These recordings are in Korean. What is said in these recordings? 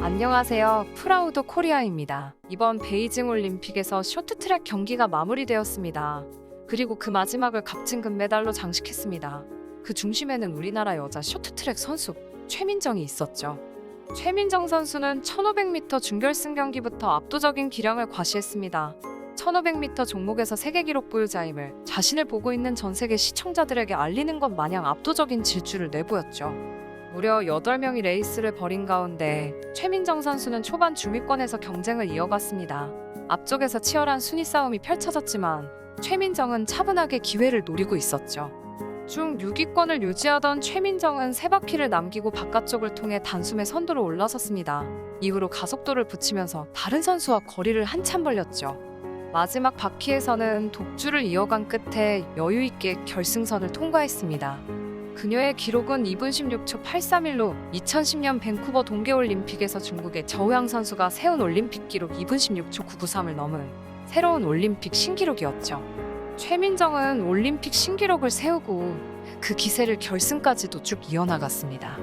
안녕하세요. 프라우드 코리아입니다. 이번 베이징 올림픽에서 쇼트트랙 경기가 마무리되었습니다. 그리고 그 마지막을 값진 금메달로 장식했습니다. 그 중심에는 우리나라 여자 쇼트트랙 선수 최민정이 있었죠. 최민정 선수는 1500m 준결승 경기부터 압도적인 기량을 과시했습니다. 1500m 종목에서 세계 기록 보유자임을 자신을 보고 있는 전 세계 시청자들에게 알리는 것 마냥 압도적인 질주를 내보였죠. 무려 8명이 레이스를 벌인 가운데 최민정 선수는 초반 중위권에서 경쟁을 이어갔습니다. 앞쪽에서 치열한 순위 싸움이 펼쳐졌지만 최민정은 차분하게 기회를 노리고 있었죠. 중 6위권을 유지하던 최민정은 3바퀴를 남기고 바깥쪽을 통해 단숨에 선두로 올라섰습니다. 이후로 가속도를 붙이면서 다른 선수와 거리를 한참 벌렸죠. 마지막 바퀴에서는 독주를 이어간 끝에 여유있게 결승선을 통과했습니다. 그녀의 기록은 2분 16초 831로 2010년 밴쿠버 동계올림픽에서 중국의 저우양 선수가 세운 올림픽 기록 2분 16초 993을 넘은 새로운 올림픽 신기록이었죠. 최민정은 올림픽 신기록을 세우고 그 기세를 결승까지도 쭉 이어나갔습니다.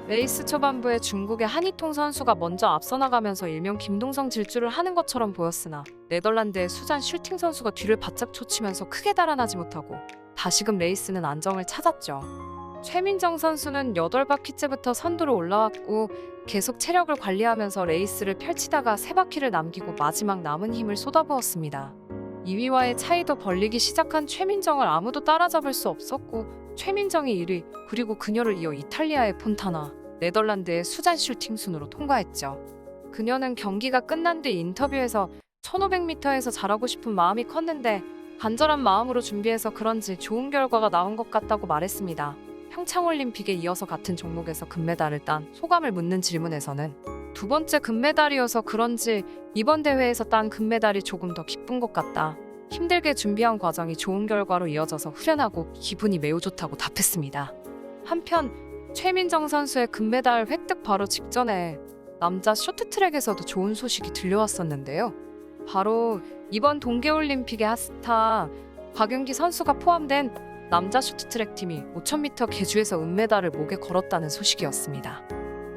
레이스 초반부에 중국의 한희통 선수가 먼저 앞서 나가면서 일명 김동성 질주를 하는 것처럼 보였으나 네덜란드의 수잔 슐팅 선수가 뒤를 바짝 쫓으면서 크게 달아나지 못하고 다시금 레이스는 안정을 찾았죠. 최민정 선수는 8바퀴째부터 선두로 올라왔고 계속 체력을 관리하면서 레이스를 펼치다가 3바퀴를 남기고 마지막 남은 힘을 쏟아부었습니다. 2위와의 차이도 벌리기 시작한 최민정을 아무도 따라잡을 수 없었고 최민정이 1위, 그리고 그녀를 이어 이탈리아의 폰타나, 네덜란드의 수잔 슐팅 순으로 통과했죠. 그녀는 경기가 끝난 뒤 인터뷰에서 1500m에서 잘하고 싶은 마음이 컸는데 간절한 마음으로 준비해서 그런지 좋은 결과가 나온 것 같다고 말했습니다. 평창올림픽에 이어서 같은 종목에서 금메달을 딴 소감을 묻는 질문에서는 두 번째 금메달이어서 그런지 이번 대회에서 딴 금메달이 조금 더 기쁜 것 같다. 힘들게 준비한 과정이 좋은 결과로 이어져서 후련하고 기분이 매우 좋다고 답했습니다. 한편 최민정 선수의 금메달 획득 바로 직전에 남자 쇼트트랙에서도 좋은 소식이 들려왔었는데요. 바로 이번 동계올림픽의 핫스타 곽윤기 선수가 포함된 남자 쇼트트랙 팀이 5000m 계주에서 은메달을 목에 걸었다는 소식이었습니다.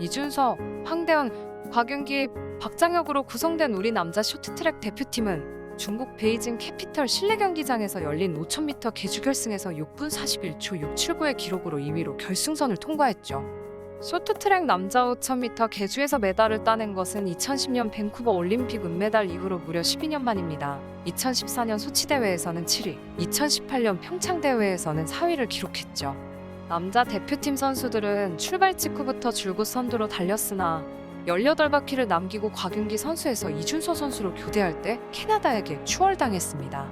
이준서, 황대현, 곽윤기, 박장혁으로 구성된 우리 남자 쇼트트랙 대표팀은 중국 베이징 캐피털 실내경기장에서 열린 5000m 계주 결승에서 6분 41초 679의 기록으로 2위로 결승선을 통과했죠. 쇼트트랙 남자 5000m 계주에서 메달을 따낸 것은 2010년 밴쿠버 올림픽 은메달 이후로 무려 12년 만입니다. 2014년 소치 대회에서는 7위, 2018년 평창 대회에서는 4위를 기록했죠. 남자 대표팀 선수들은 출발 직후부터 줄곧 선두로 달렸으나 18바퀴를 남기고 곽윤기 선수에서 이준서 선수로 교대할 때 캐나다에게 추월당했습니다.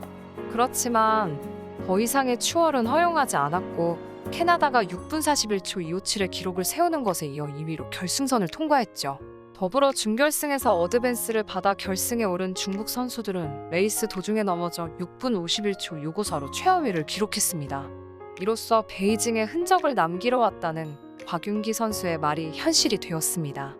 그렇지만 더 이상의 추월은 허용하지 않았고 캐나다가 6분 41초 257의 기록을 세우는 것에 이어 2위로 결승선을 통과했죠. 더불어 준결승에서 어드밴스를 받아 결승에 오른 중국 선수들은 레이스 도중에 넘어져 6분 51초 654로 최하위를 기록했습니다. 이로써 베이징에 흔적을 남기러 왔다는 곽윤기 선수의 말이 현실이 되었습니다.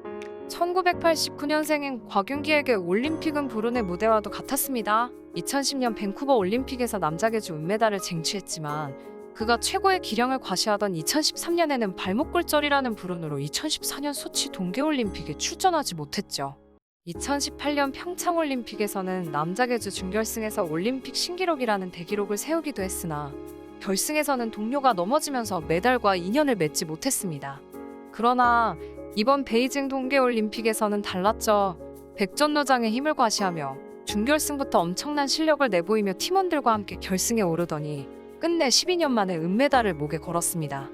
1989년생인 곽윤기에게 올림픽은 불운의 무대와도 같았습니다. 2010년 밴쿠버 올림픽에서 남자 계주 은메달을 쟁취했지만 그가 최고의 기량을 과시하던 2013년에는 발목골절이라는 불운으로 2014년 소치 동계올림픽에 출전하지 못했죠. 2018년 평창올림픽에서는 남자 계주 준결승에서 올림픽 신기록이라는 대기록을 세우기도 했으나 결승에서는 동료가 넘어지면서 메달과 인연을 맺지 못했습니다. 그러나 이번 베이징 동계올림픽에서는 달랐죠. 백전노장의 힘을 과시하며 준결승부터 엄청난 실력을 내보이며 팀원들과 함께 결승에 오르더니 끝내 12년 만에 은메달을 목에 걸었습니다.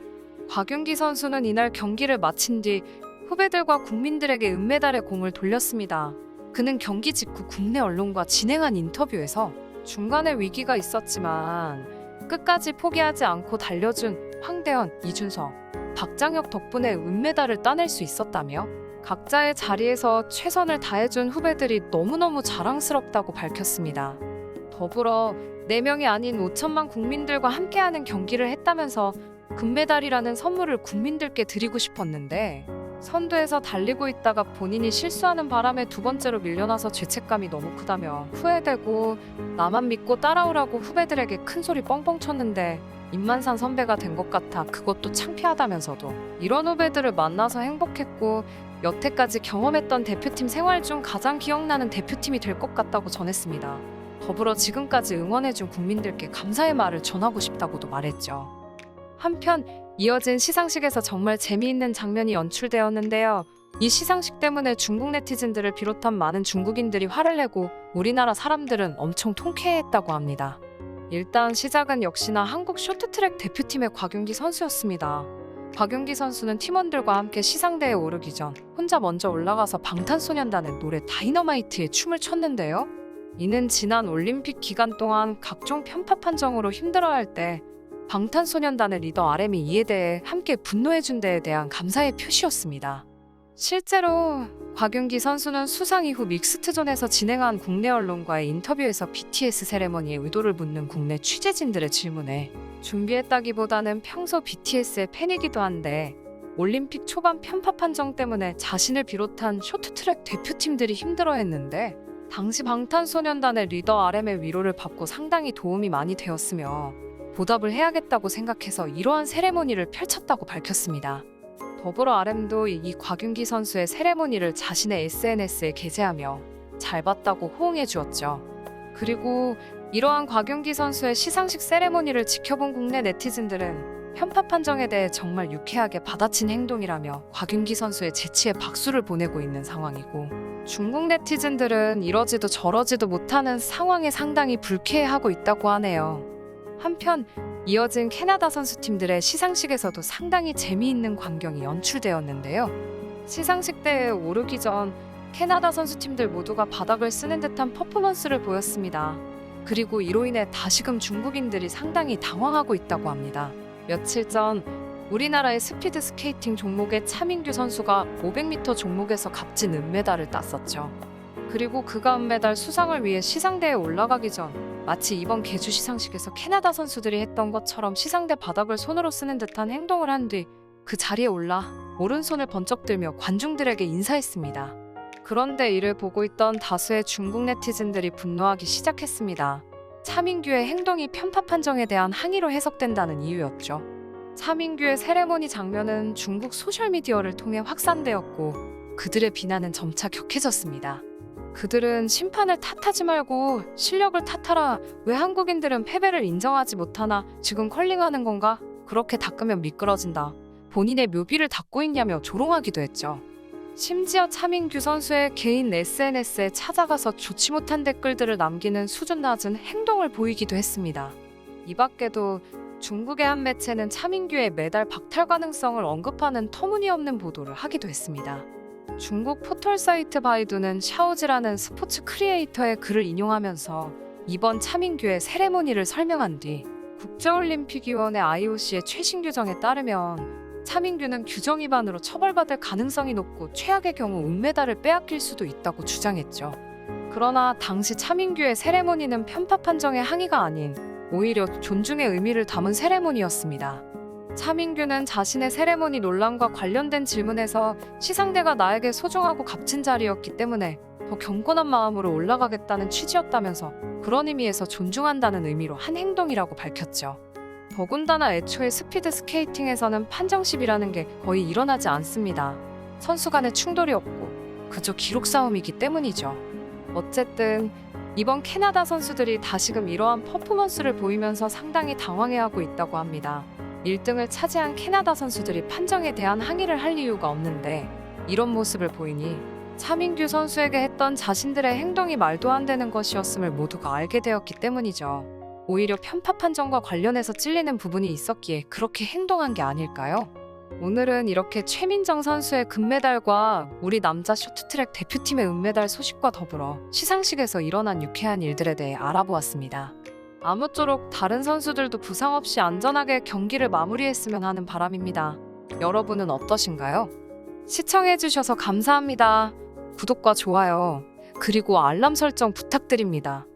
곽윤기 선수는 이날 경기를 마친 뒤 후배들과 국민들에게 은메달의 공을 돌렸습니다. 그는 경기 직후 국내 언론과 진행한 인터뷰에서 중간에 위기가 있었지만 끝까지 포기하지 않고 달려준 황대현, 이준서, 박장혁 덕분에 은메달을 따낼 수 있었다며 각자의 자리에서 최선을 다해준 후배들이 너무너무 자랑스럽다고 밝혔습니다. 더불어 4명이 아닌 5천만 국민들과 함께하는 경기를 했다면서 금메달이라는 선물을 국민들께 드리고 싶었는데 선두에서 달리고 있다가 본인이 실수하는 바람에 두 번째로 밀려나서 죄책감이 너무 크다며 후회되고 나만 믿고 따라오라고 후배들에게 큰 소리 뻥뻥 쳤는데 임만산 선배가 된 것 같아 그것도 창피하다면서도 이런 후배들을 만나서 행복했고 여태까지 경험했던 대표팀 생활 중 가장 기억나는 대표팀이 될 것 같다고 전했습니다. 더불어 지금까지 응원해준 국민들께 감사의 말을 전하고 싶다고도 말했죠. 한편 이어진 시상식에서 정말 재미있는 장면이 연출되었는데요. 이 시상식 때문에 중국 네티즌들을 비롯한 많은 중국인들이 화를 내고 우리나라 사람들은 엄청 통쾌해했다고 합니다. 일단 시작은 역시나 한국 쇼트트랙 대표팀의 곽윤기 선수였습니다. 곽윤기 선수는 팀원들과 함께 시상대에 오르기 전 혼자 먼저 올라가서 방탄소년단의 노래 다이너마이트에 춤을 췄는데요. 이는 지난 올림픽 기간 동안 각종 편파 판정으로 힘들어할 때 방탄소년단의 리더 RM이 이에 대해 함께 분노해준 데에 대한 감사의 표시였습니다. 실제로 곽윤기 선수는 수상 이후 믹스트존에서 진행한 국내 언론과의 인터뷰에서 BTS 세레머니의 의도를 묻는 국내 취재진들의 질문에 준비했다기보다는 평소 BTS의 팬이기도 한데 올림픽 초반 편파 판정 때문에 자신을 비롯한 쇼트트랙 대표팀들이 힘들어했는데 당시 방탄소년단의 리더 RM의 위로를 받고 상당히 도움이 많이 되었으며 보답을 해야겠다고 생각해서 이러한 세레모니를 펼쳤다고 밝혔습니다. 더불어 RM도 이 곽윤기 선수의 세레모니를 자신의 SNS에 게재하며 잘 봤다고 호응해 주었죠. 그리고 이러한 곽윤기 선수의 시상식 세레모니를 지켜본 국내 네티즌들은 편파 판정에 대해 정말 유쾌하게 받아친 행동이라며 곽윤기 선수의 재치에 박수를 보내고 있는 상황이고, 중국 네티즌들은 이러지도 저러지도 못하는 상황에 상당히 불쾌해하고 있다고 하네요. 한편 이어진 캐나다 선수팀들의 시상식에서도 상당히 재미있는 광경이 연출되었는데요. 시상식 대회에 오르기 전 캐나다 선수팀들 모두가 바닥을 쓰는 듯한 퍼포먼스를 보였습니다. 그리고 이로 인해 다시금 중국인들이 상당히 당황하고 있다고 합니다. 며칠 전 우리나라의 스피드 스케이팅 종목의 차민규 선수가 500m 종목에서 값진 은메달을 땄었죠. 그리고 그가 은메달 수상을 위해 시상대에 올라가기 전 마치 이번 개주 시상식에서 캐나다 선수들이 했던 것처럼 시상대 바닥을 손으로 쓰는 듯한 행동을 한 뒤 그 자리에 올라 오른손을 번쩍 들며 관중들에게 인사했습니다. 그런데 이를 보고 있던 다수의 중국 네티즌들이 분노하기 시작했습니다. 차민규의 행동이 편파 판정에 대한 항의로 해석된다는 이유였죠. 차민규의 세레모니 장면은 중국 소셜미디어를 통해 확산되었고 그들의 비난은 점차 격해졌습니다. 그들은 심판을 탓하지 말고 실력을 탓하라. 왜 한국인들은 패배를 인정하지 못하나? 지금 컬링하는 건가? 그렇게 닦으면 미끄러진다. 본인의 묘비를 닦고 있냐며 조롱하기도 했죠. 심지어 차민규 선수의 개인 SNS에 찾아가서 좋지 못한 댓글들을 남기는 수준 낮은 행동을 보이기도 했습니다. 이 밖에도 중국의 한 매체는 차민규의 메달 박탈 가능성을 언급하는 터무니없는 보도를 하기도 했습니다. 중국 포털 사이트 바이두는 샤오지라는 스포츠 크리에이터의 글을 인용하면서 이번 차민규의 세레모니를 설명한 뒤 국제올림픽위원회 IOC의 최신 규정에 따르면 차민규는 규정 위반으로 처벌받을 가능성이 높고 최악의 경우 은메달을 빼앗길 수도 있다고 주장했죠. 그러나 당시 차민규의 세레모니는 편파 판정의 항의가 아닌 오히려 존중의 의미를 담은 세레모니였습니다. 차민규는 자신의 세레모니 논란과 관련된 질문에서 시상대가 나에게 소중하고 값진 자리였기 때문에 더 경건한 마음으로 올라가겠다는 취지였다면서 그런 의미에서 존중한다는 의미로 한 행동이라고 밝혔죠. 더군다나 애초에 스피드 스케이팅에서는 판정십이라는 게 거의 일어나지 않습니다. 선수 간의 충돌이 없고 그저 기록 싸움이기 때문이죠. 어쨌든 이번 캐나다 선수들이 다시금 이러한 퍼포먼스를 보이면서 상당히 당황해하고 있다고 합니다. 1등을 차지한 캐나다 선수들이 판정에 대한 항의를 할 이유가 없는데 이런 모습을 보이니 차민규 선수에게 했던 자신들의 행동이 말도 안 되는 것이었음을 모두가 알게 되었기 때문이죠. 오히려 편파 판정과 관련해서 찔리는 부분이 있었기에 그렇게 행동한 게 아닐까요? 오늘은 이렇게 최민정 선수의 금메달과 우리 남자 쇼트트랙 대표팀의 은메달 소식과 더불어 시상식에서 일어난 유쾌한 일들에 대해 알아보았습니다. 아무쪼록 다른 선수들도 부상 없이 안전하게 경기를 마무리했으면 하는 바람입니다. 여러분은 어떠신가요? 시청해주셔서 감사합니다. 구독과 좋아요, 그리고 알람 설정 부탁드립니다.